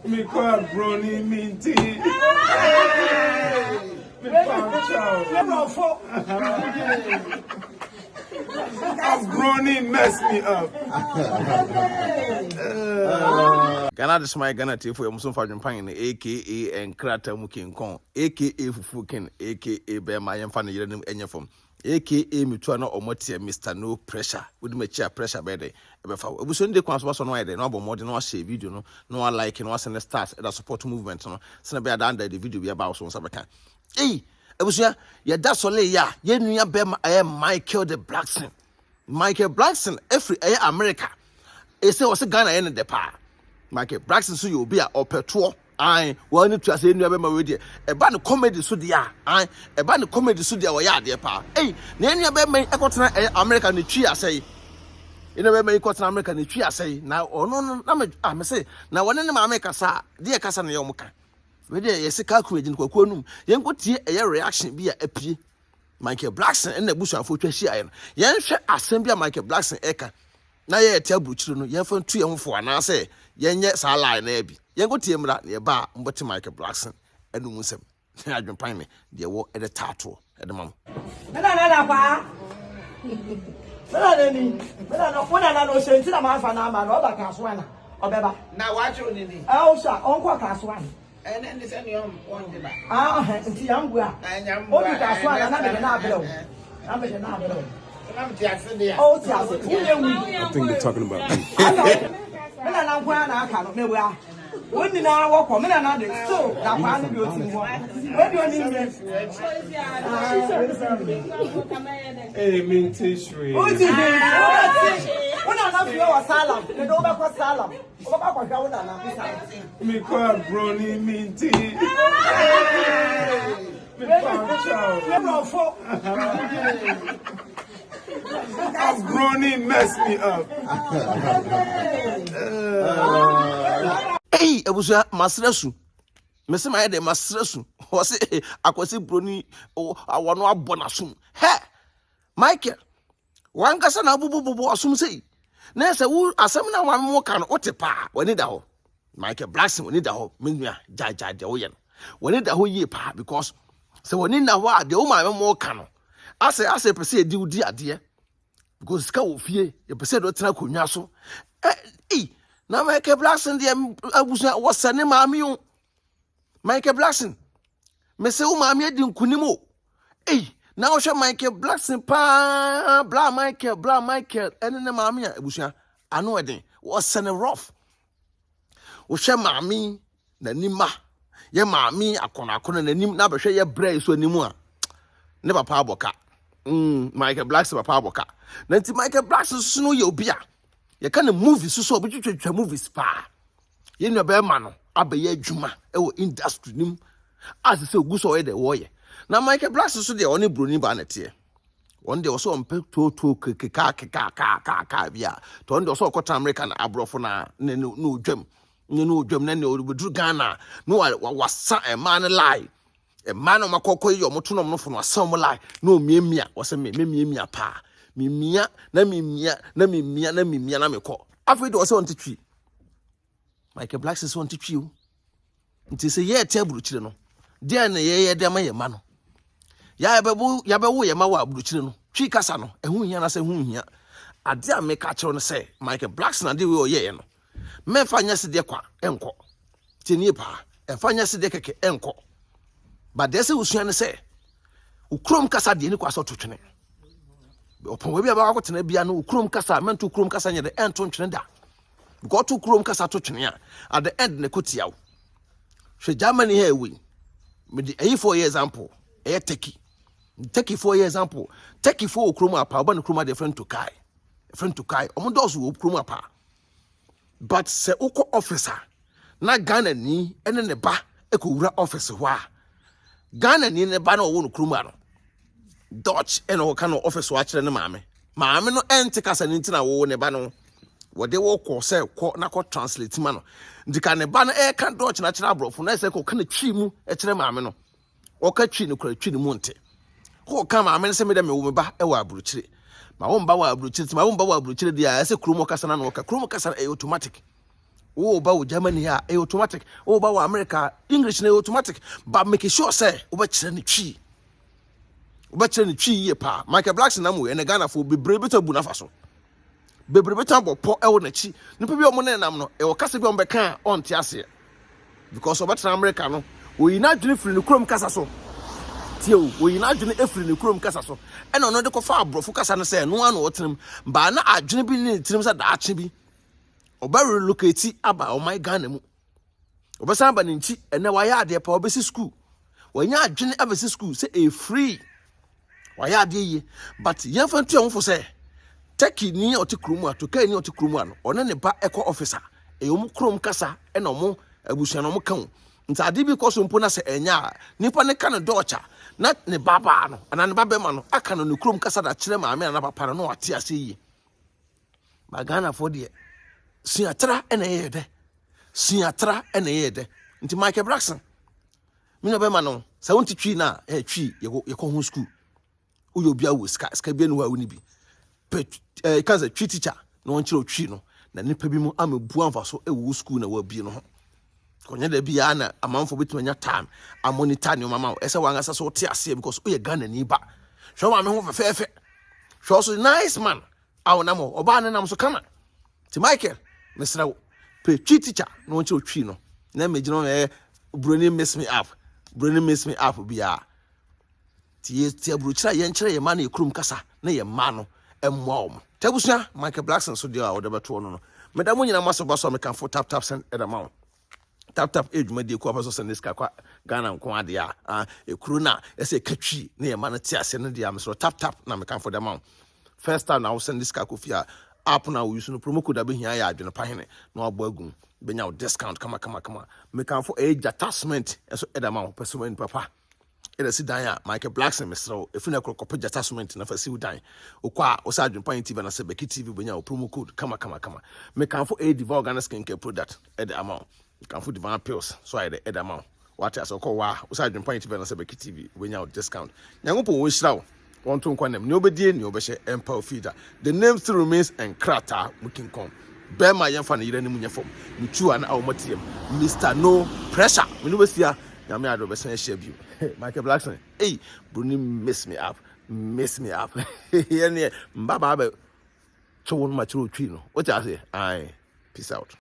Me call brony minty. Me brony mess me up. Ghana this my Ghana TV for Musun Fajun Pine aka and Krata Mukin Kong aka Fufukin aka Bema Yamfan Yerenim Enyafom aka Mutuano or Motia Mr. No Pressure with me chair pressure bed. We Sunday comes was on why they no more than share video no like and was in the stars that support movement no so be under the video be about so sabaka. Hey, it was ya that's all ya ye nua Bema Michael the Blackson. Michael Blackson every America. He say was Ghana in the pa. Michael Blackson so you be a opetuo I want need to say no be my way e ba no comedy so dia I e ba no comedy so dia wo ya de pa eh na enu be me ekotena America ne twi asai enu be me ekotena America ne twi asai na ono na me say na wone ne ma me kasa de kasa na ye mo ka we de ye sika courage ne kwakwa num ye nkotie e reaction bi a apie Michael Blackson en na busuafo twa hia no ye nhwe asem bi a Michael Blackson eka na ye tia Abrokyire no ye fa ntu ye hofo ana say yenye sa line na bi yengo tie mra ne ba mboti Michael Blackson enu musem adwenpan me de wo e de tato e de mam na pa ni no fona na no senti na ma fa na ma no ba ka so ana obeba na wa cho ni ni o sha onko ka so ana ene ni se ni on de ba nti yambu a o di ka so ana na be na abelo na be na abelo na me ti ase de ya o ti ase I think they're talking about me. Mena na kwa na aka no mewe a woni na wokọ mena na de so da kwa no bi otin ho we bi oni nre Hey, minty sweet. o ti bi wona na fi o salam le do be ko salam o ba kwa kwa wona na fi salam Me call brony minty. Me fo brony mess me up. hey ebusu masresu me se my de masresu o se akwase broni awono abona sum he Michael wan kasa na bububu asum sei na se wu asem na wan mo ka no otepa wani da ho Michael Blackson wani da ho menua jaja de wo ye no wani da ho ye pa because se wani na ho a de wo ma mo ka no ase pese edi udi ade because ka wo fie ye pese do tena konwa so na Michael Blackson de abusa wasane maami o Michael Blackson me se wo maami adi nkunimo na wo hwe Michael Blackson pa bla Michael ene ne maami abusa ano eden wasane rough wo hwe maami na nima ye maami akona na nim na be hwe ye brai so animu a ne papa aboka Michael Blackson papa aboka na nti Michael Blackson so ye obi a ye ka na movies so obi twetwa movies pa ye nua be ma no abaye adwuma e wo industry nim as se oguso ye de wo ye na Michael Blackson so de oni broni ba na te on de so mpe to ka bia to on de so okota America na abrofo na no odwam na ne oduru Ghana no wasa e man lie e man o makoko ye omoto no no fo no asam lie no miemia wo se miemia pa mimia na meko afei de wo se on titwi Michael Blackson so on titwi o nti se ye te Abrokyire no de na ye de ma ye ma no ya bebu ye ma wa Abrokyire no twi kasa no ehun hia na se hun hia ade a me ka kire no se Michael Blackson ade we o ye no me fa nya se de kwa enko tini pa e fa nya se de keke enko but de se usua ne se ukrom kasa de ni kwa so totwene opon we bia ba akotena bia no ukrom kasa mentu ukrom kasa nya de ento ntwene da go to ukrom kasa totwene a at the end ne kotia wo hwe Germany here we me the 4 year example Turkey 4 year example Turkey 4 ukrom apa ba no ukrom de friend to kai omo dos wo ukrom apa but se uko officer na Ghana ni ene ne ba ekowura office ho a Ghana ni ne ba na wo no ukrom ano Dutch eno ka no office wa kire ne maame no ente kasa ni ntina wo ne ba no wo de wo ko se ko na ko translate ma no ndika ne ba no e ka Dutch na kire abrofo na se ko ka na twi mu e kire maame no o ka twi ne kura twi ne mu nte ko ka maame se me de me wo me ba e wa Abrokyire ma wo mba wa Abrokyire ma wo mba wa Abrokyire dia e se kromo kasa na no ka kromo kasa e automatic Oh, about Germany here, automatic. Oh, about America, English, automatic. But make sure, say, over Chenny Chi. Over Chenny Chi, ye pa. Michael Blackson, and a Ghana for be brave to Bunafaso. Be brave to poor Elnechi. No people on Monenamno, or Cassibion Becan on Tiasia. Because of what's Americano, we not drink from the Chrome Casaso. Tio, we not drink in the Chrome Casaso. And another coffee, bro, focus on the same one or him, but not a drinking in terms of the Archibald. Obere locate aba o my Ghana mu obesa aba ni nchi ene wa ya ade pa obesi school wanya adwene abesi school say e free wa ya ade yi but yen fa ntu onfo say taki ni oti kromu ato kai ni oti kromu ano one ne ba eco officer e omu krom kasa e no mo abusuan no mo kan nta ade bi koso mpo na say enya nipa ne kan docha na ne baba no ana ne baba ma no aka no ne krom kasa da kire ma me na papa no ate ase yi ba Ghana for de Siatra and a yede. Siatra and a yede. Into Michael Blackson. Mina Bemano, 73 na, a tree, you go school. Uyo Bia with Scabian where we be. But because a tree teacher, no one chill chino, na nipabimu am a buan for so a woo school na will be no. Konya de Biana, a month for between your time, I'm monitoring your mamma, as a one as a sort of because we are gun and niba. Show my man of a fair. Show so nice man. Our namo, Obana nam so come. To Michael. Mr. Pe teacher, no one chino. Then me no Bruni mess me up. Bruni mess me up bia. Tia Abrokyire yenchere ye man e krum kasa na ye mano emwom. Tabusua Michael Blackson so dia whatever to no. Madam nyina maso baso me kan for tap send at amount. Tap age me dey ko abaso send this kwa Ghana nko ade a e kru na e say katwi na ye man tia ase no dia me so tap na me kan for the amount. First time now send this kakofia app na we use no promo code abehia ya AdwenepaheneTv na abo agum benya discount kama me kan for age attachment so edama person papa eda si dan ya Michael Blackson Mr. if na kokopo attachment na fa si dan okwa o sa AdwenepaheneTv na se BeckyTv benya promo code kama me kan for age diva organic skincare product edama you can for divine pills so I edama what as okwa wa o sa AdwenepaheneTv na se BeckyTv benya discount nyangopo wo shirawo one to one name nobody in your empire feeder. The name still remains and Krata looking come. Bear my young fan, you don't need form. You chew an hour Mr. No Pressure. We know what's here. Yammy, I'll be saying, Michael Blackson. Hey, Bruni, mess me up. Here near Baba. So one much true. What I say? Aye. Peace out.